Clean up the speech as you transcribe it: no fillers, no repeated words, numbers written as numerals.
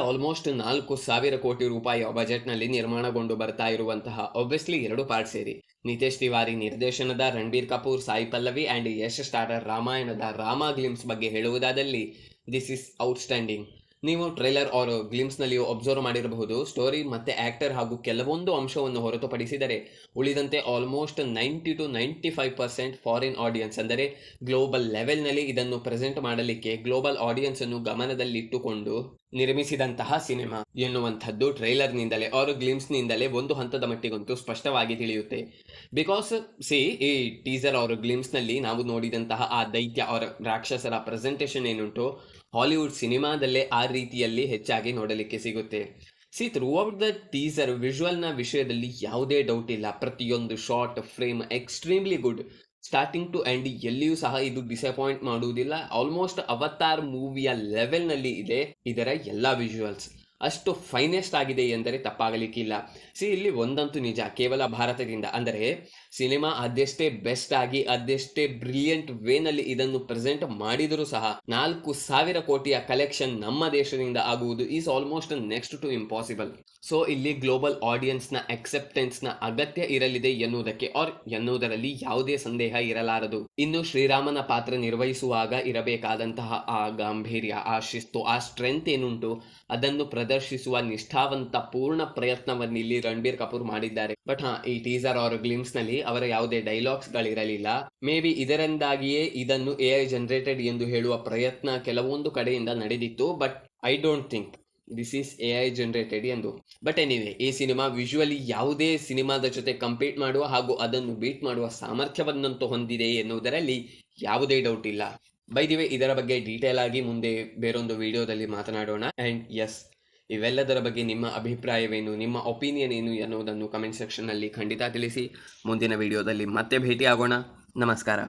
Almost 4,000 ಕೋಟಿ ರೂಪಾಯಿ ಬಜೆಟ್ನಲ್ಲಿ ನಿರ್ಮಾಣಗೊಂಡು ಬರ್ತಾ ಇರುವಂತಹ ಒಬ್ವಿಯಸ್ಲಿ 2 ಪಾರ್ಟ್ ಸೇರಿ ನಿತೇಶ್ ತಿವಾರಿ ನಿರ್ದೇಶನದ ರಣಬೀರ್ ಕಪೂರ್, ಸಾಯಿ ಪಲ್ಲವಿ ಆ್ಯಂಡ್ ಯಶ್ ಸ್ಟಾರರ್ ರಾಮಾಯಣದ ರಾಮ ಗ್ಲಿಮ್ಸ್ ಬಗ್ಗೆ ಹೇಳುವುದಾದಲ್ಲಿ ದಿಸ್ ಇಸ್ ಔಟ್ಸ್ಟ್ಯಾಂಡಿಂಗ್. ನೀವು ಟ್ರೈಲರ್ ಆರ್ ಗ್ಲಿಮ್ಸ್ನಲ್ಲಿ ಅಬ್ಸರ್ವ್ ಮಾಡಿರಬಹುದು, ಸ್ಟೋರಿ ಮತ್ತೆ ಆಕ್ಟರ್ ಹಾಗೂ ಕೆಲವೊಂದು ಅಂಶವನ್ನು ಹೊರತುಪಡಿಸಿದರೆ ಉಳಿದಂತೆ ಆಲ್ಮೋಸ್ಟ್ 90-95% ಫಾರಿನ್ ಆಡಿಯನ್ಸ್ ಅಂದರೆ ಗ್ಲೋಬಲ್ ಲೆವೆಲ್ನಲ್ಲಿ ಇದನ್ನು ಪ್ರೆಸೆಂಟ್ ಮಾಡಲಿಕ್ಕೆ ಗ್ಲೋಬಲ್ ಆಡಿಯನ್ಸ್ ಅನ್ನು ಗಮನದಲ್ಲಿಟ್ಟುಕೊಂಡು ನಿರ್ಮಿಸಿದಂತಹ ಸಿನಿಮಾ ಎನ್ನುವಂಥದ್ದು ಟ್ರೈಲರ್ನಿಂದಲೇ ಆರ್ ಗ್ಲಿಮ್ಸ್ನಿಂದಲೇ ಒಂದು ಹಂತದ ಮಟ್ಟಿಗಂತೂ ಸ್ಪಷ್ಟವಾಗಿ ತಿಳಿಯುತ್ತೆ. ಬಿಕಾಸ್ ಈ ಟೀಸರ್ ಆರ್ ಗ್ಲಿಮ್ಸ್ನಲ್ಲಿ ನಾವು ನೋಡಿದಂತಹ ಆ ದೈತ್ಯ ಆರ್ ರಾಕ್ಷಸರ ಪ್ರೆಸೆಂಟೇಷನ್ ಏನುಂಟು ಹಾಲಿವುಡ್ ಸಿನಿಮಾದಲ್ಲೇ ಆ ರೀತಿಯಲ್ಲಿ ಹೆಚ್ಚಾಗಿ ನೋಡಲಿಕ್ಕೆ ಸಿಗುತ್ತೆ. ಥ್ರೂ ಔಟ್ ದ ಟೀಸರ್ ವಿಜುವಲ್ನ ವಿಷಯದಲ್ಲಿ ಯಾವುದೇ ಡೌಟ್ ಇಲ್ಲ, ಪ್ರತಿಯೊಂದು short frame extremely good, starting to end ಎಲ್ಲಿಯೂ ಸಹ ಇದು ಡಿಸಪಾಯಿಂಟ್ ಮಾಡುವುದಿಲ್ಲ. ಆಲ್ಮೋಸ್ಟ್ ಅವತಾರ್ ಮೂವಿಯ ಲೆವೆಲ್ನಲ್ಲಿ ಇದೆ ಇದರ ಎಲ್ಲ ವಿಜುವಲ್ಸ್, ಅಷ್ಟು ಫೈನೆಸ್ಟ್ ಆಗಿದೆ ಎಂದರೆ ತಪ್ಪಾಗಲಿಕ್ಕಿಲ್ಲ. ಇಲ್ಲಿ ಒಂದಂತೂ ನಿಜ, ಕೇವಲ ಭಾರತದಿಂದ ಅಂದರೆ ಸಿನಿಮಾ ಅದೆಷ್ಟೇ ಬೆಸ್ಟ್ ಆಗಿ ಅದೆಷ್ಟೇ ಬ್ರಿಲಿಯಂಟ್ ವೇನಲ್ಲಿ ಇದನ್ನು ಪ್ರೆಸೆಂಟ್ ಮಾಡಿದರೂ ಸಹ 4,000 ಕೋಟಿಯ ಕಲೆಕ್ಷನ್ ನಮ್ಮ ದೇಶದಿಂದ ಆಗುವುದು is almost next to impossible. ಇಲ್ಲಿ ಗ್ಲೋಬಲ್ ಆಡಿಯನ್ಸ್ನ ಅಕ್ಸೆಪ್ಟೆನ್ಸ್ನ ಅಗತ್ಯ ಇರಲಿದೆ ಎನ್ನುವುದರಲ್ಲಿ ಯಾವುದೇ ಸಂದೇಹ ಇರಲಾರದು. ಇನ್ನು ಶ್ರೀರಾಮನ ಪಾತ್ರ ನಿರ್ವಹಿಸುವಾಗ ಇರಬೇಕಾದಂತಹ ಆ ಗಾಂಭೀರ್ಯ, ಆ ಶಿಸ್ತು, ಆ ಸ್ಟ್ರೆಂತ್ ಏನುಂಟು ಅದನ್ನು ಪ್ರದರ್ಶಿಸುವ ನಿಷ್ಠಾವಂತ ಪೂರ್ಣ ಪ್ರಯತ್ನವನ್ನು ಇಲ್ಲಿ ರಣಬೀರ್ ಕಪೂರ್ ಮಾಡಿದ್ದಾರೆ. ಬಟ್ ಈ ಟೀಸರ್ ಆರ್ ಗ್ಲಿಮ್ಸ್ ನಲ್ಲಿ ಅವರ ಯಾವುದೇ ಡೈಲಾಗ್ಸ್ ಗಳಿರಲಿಲ್ಲ. ಮೇ ಬಿ ಇದರಿಂದಾಗಿಯೇ ಇದನ್ನು AI ಜನರೇಟೆಡ್ ಎಂದು ಹೇಳುವ ಪ್ರಯತ್ನ ಕೆಲವೊಂದು ಕಡೆಯಿಂದ ನಡೆದಿತ್ತು. But I don't think this is AI generated ಎಂದು. ಬಟ್ ಎನಿವೆ, ಈ ಸಿನಿಮಾ ವಿಜುವಲಿ ಯಾವುದೇ ಸಿನಿಮಾದ ಜೊತೆ ಕಂಪೀಟ್ ಮಾಡುವ ಹಾಗೂ ಅದನ್ನು ಬೀಟ್ ಮಾಡುವ ಸಾಮರ್ಥ್ಯವನ್ನಂತೂ ಹೊಂದಿದೆ ಎನ್ನುವುದರಲ್ಲಿ ಯಾವುದೇ ಡೌಟ್ ಇಲ್ಲ. ಬೈ ದಿ ವೇ, ಇದರ ಬಗ್ಗೆ ಡೀಟೇಲ್ ಆಗಿ ಮುಂದೆ ಬೇರೊಂದು ವಿಡಿಯೋದಲ್ಲಿ ಮಾತನಾಡೋಣ. ಆ್ಯಂಡ್ ಎಸ್, ಇವೆಲ್ಲದರ ಬಗ್ಗೆ ನಿಮ್ಮ ಅಭಿಪ್ರಾಯವೇನು, ನಿಮ್ಮ ಒಪಿನಿಯನ್ ಏನು ಎನ್ನುವುದನ್ನು ಕಮೆಂಟ್ ಸೆಕ್ಷನ್ನಲ್ಲಿ ಖಂಡಿತ ತಿಳಿಸಿ. ಮುಂದಿನ ವಿಡಿಯೋದಲ್ಲಿ ಮತ್ತೆ ಭೇಟಿ ಆಗೋಣ. ನಮಸ್ಕಾರ.